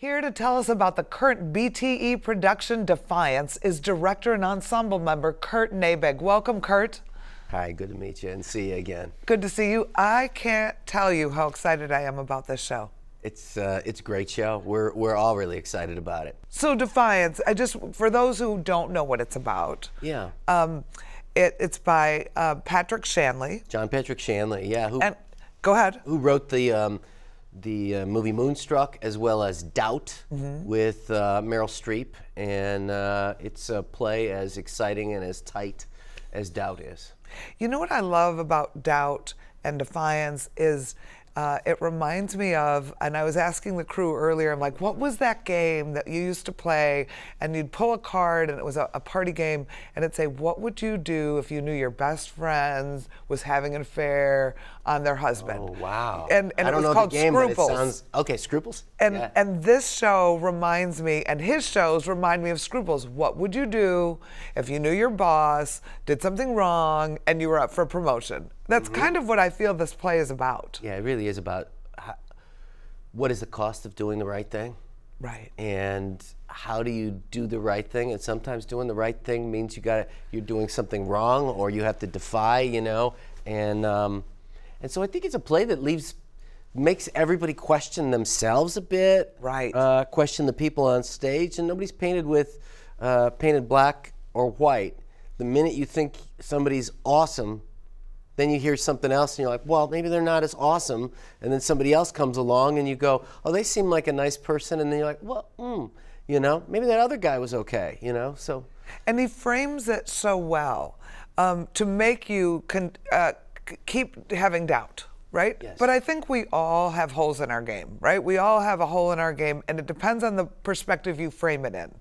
Here to tell us about the current BTE production Defiance is director and ensemble member Kurt Naebig. Welcome, Kurt. Hi, good to meet you and see you again. Good to see you. I can't tell you how excited I am about this show. It's a great show. We're all really excited about it. So Defiance, for those who don't know what it's about. Yeah. It's by Patrick Shanley. John Patrick Shanley, yeah. Go ahead. Who wrote the movie Moonstruck, as well as Doubt with Meryl Streep, and it's a play as exciting and as tight as Doubt is. You know what I love about Doubt and Defiance is it reminds me of, and I was asking the crew earlier, I'm like, what was that game that you used to play and you'd pull a card and it was a party game and it'd say, what would you do if you knew your best friend was having an affair on their husband? Oh, wow. And I it don't was know called the game, Scruples. but it sounds, okay, Scruples? And, yeah. and this show reminds me, and his shows remind me of Scruples. What would you do if you knew your boss did something wrong and you were up for promotion? That's kind of what I feel this play is about. Yeah, it really is about what is the cost of doing the right thing? Right. And how do you do the right thing? And sometimes doing the right thing means you're doing something wrong, or you have to defy, you know. And so I think it's a play that makes everybody question themselves a bit. Right. Question the people on stage, and nobody's painted black or white. The minute you think somebody's awesome, then you hear something else and you're like, well, maybe they're not as awesome. And then somebody else comes along and you go, oh, they seem like a nice person. And then you're like, well, you know, maybe that other guy was okay, you know, so. And he frames it so well to make you keep having doubt, right? Yes. But I think we all have holes in our game, right? We all have a hole in our game, and it depends on the perspective you frame it in.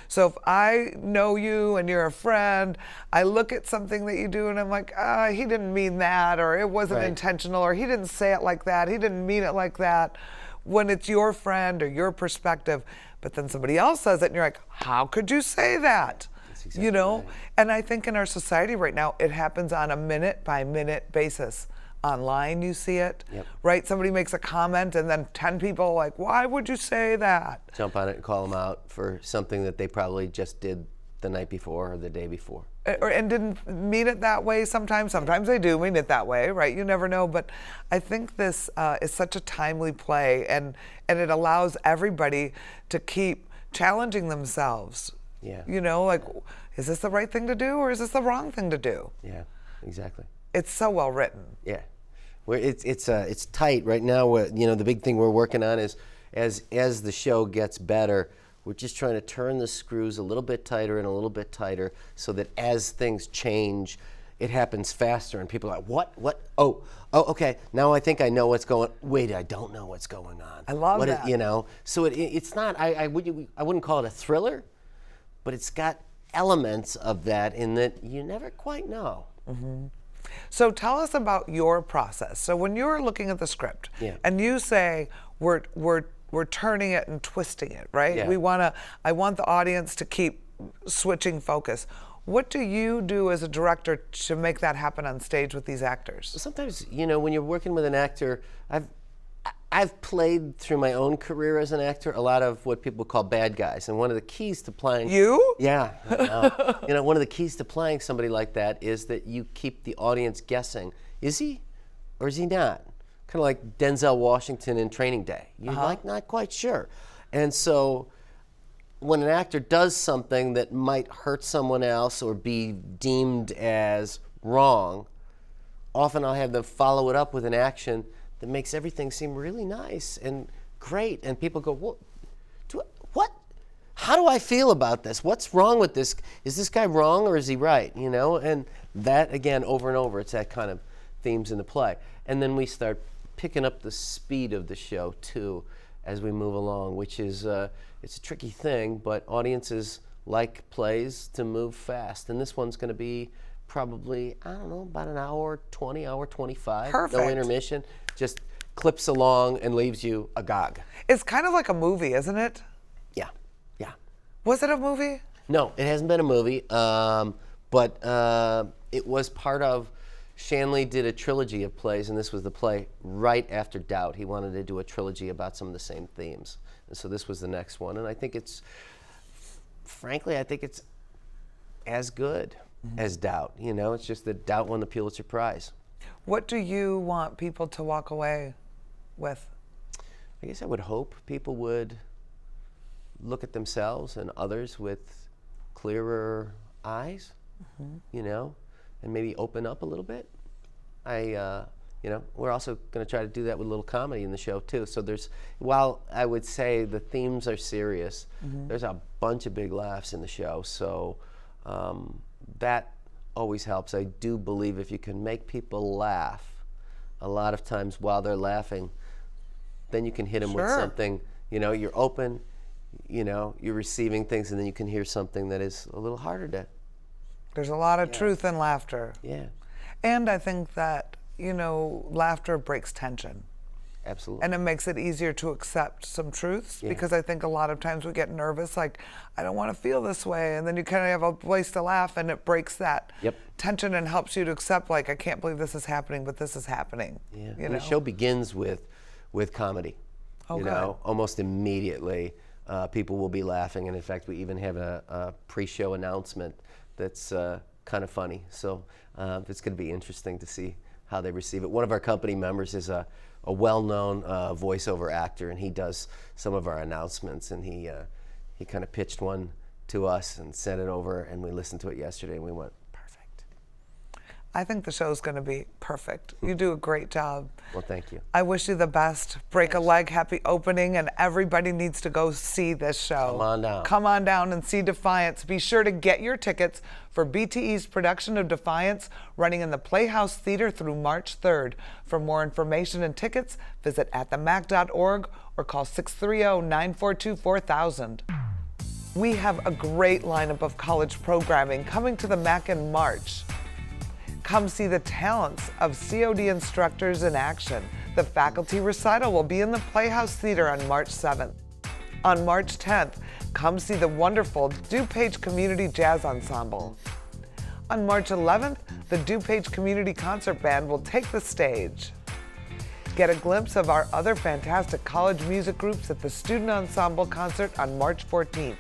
So if I know you and you're a friend, I look at something that you do and I'm like, he didn't mean that, or it wasn't intentional, or he didn't say it like that, he didn't mean it like that. When it's your friend or your perspective, but then somebody else says it and you're like, how could you say that? Exactly, you know? Right. And I think in our society right now, it happens on a minute by minute basis. Online, you see it, right? Somebody makes a comment and then 10 people are like, why would you say that? Jump on it and call them out for something that they probably just did the night before or the day before. And didn't mean it that way sometimes. Sometimes they do mean it that way, right? You never know. But I think this is such a timely play, and it allows everybody to keep challenging themselves. Yeah. You know, like, is this the right thing to do or is this the wrong thing to do? Yeah, exactly. It's so well written. Yeah, it's tight right now. You know, the big thing we're working on is as the show gets better, we're just trying to turn the screws a little bit tighter and a little bit tighter, so that as things change, it happens faster, and people are like, what? Oh, okay. Now I think I know what's going. Wait, I don't know what's going on. I love that. You know, so it's not. I wouldn't call it a thriller, but it's got elements of that in that you never quite know. Mm-hmm. So tell us about your process. So when you're looking at the script and you say we're turning it and twisting it, right? Yeah. I want the audience to keep switching focus. What do you do as a director to make that happen on stage with these actors? Sometimes, you know, when you're working with an actor, I've played through my own career as an actor a lot of what people call bad guys, and one of the keys to playing... You? Yeah. You know, one of the keys to playing somebody like that is that you keep the audience guessing. Is he or is he not? Kind of like Denzel Washington in Training Day. You're like not quite sure. And so when an actor does something that might hurt someone else or be deemed as wrong, often I'll have them follow it up with an action that makes everything seem really nice and great, and people go, what? How do I feel about this? What's wrong with this? Is this guy wrong or is he right? You know, and that again, over and over, it's that kind of themes in the play. And then we start picking up the speed of the show too as we move along, which is it's a tricky thing, but audiences like plays to move fast, and this one's going to be probably, I don't know, about an hour 20, hour 25. Perfect. No intermission. Just clips along and leaves you agog. It's kind of like a movie, isn't it? Yeah, yeah. Was it a movie? No, it hasn't been a movie, but it was part of, Shanley did a trilogy of plays, and this was the play right after Doubt. He wanted to do a trilogy about some of the same themes. So this was the next one, and I think it's, frankly, I think it's as good as Doubt. You know, it's just that Doubt won the Pulitzer Prize. What do you want people to walk away with? I guess I would hope people would look at themselves and others with clearer eyes, you know, and maybe open up a little bit. You know, we're also going to try to do that with a little comedy in the show too. So there's, while I would say the themes are serious, there's a bunch of big laughs in the show. So that always helps. I do believe if you can make people laugh, a lot of times while they're laughing, then you can hit them with something, you know, you're open, you know, you're receiving things, and then you can hear something that is a little harder to. There's a lot of truth in laughter. Yeah. And I think that, you know, laughter breaks tension. Absolutely. And it makes it easier to accept some truths, because I think a lot of times we get nervous, like, I don't want to feel this way, and then you kind of have a place to laugh, and it breaks that tension and helps you to accept, like, I can't believe this is happening, but this is happening. Yeah. You And know? the show begins with comedy. You know, almost immediately people will be laughing, and in fact we even have a pre-show announcement that's kind of funny. So it's going to be interesting to see how they receive it. One of our company members is a well-known voiceover actor, and he does some of our announcements, and he kind of pitched one to us and sent it over, and we listened to it yesterday, and we went, perfect. I think the show's going to be perfect. You do a great job. Well, thank you. I wish you the best. Break a leg, happy opening, and everybody needs to go see this show. Come on down. Come on down and see Defiance. Be sure to get your tickets for BTE's production of Defiance, running in the Playhouse Theater through March 3rd. For more information and tickets, visit atthemac.org or call 630-942-4000. We have a great lineup of college programming coming to the MAC in March. Come see the talents of COD instructors in action. The faculty recital will be in the Playhouse Theater on March 7th. On March 10th, come see the wonderful DuPage Community Jazz Ensemble. On March 11th, the DuPage Community Concert Band will take the stage. Get a glimpse of our other fantastic college music groups at the Student Ensemble Concert on March 14th.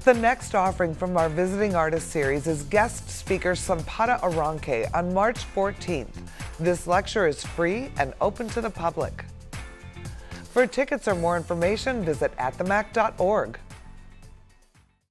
The next offering from our Visiting Artist series is guest speaker Sampata Aranke on March 14th. This lecture is free and open to the public. For tickets or more information, visit atthemac.org.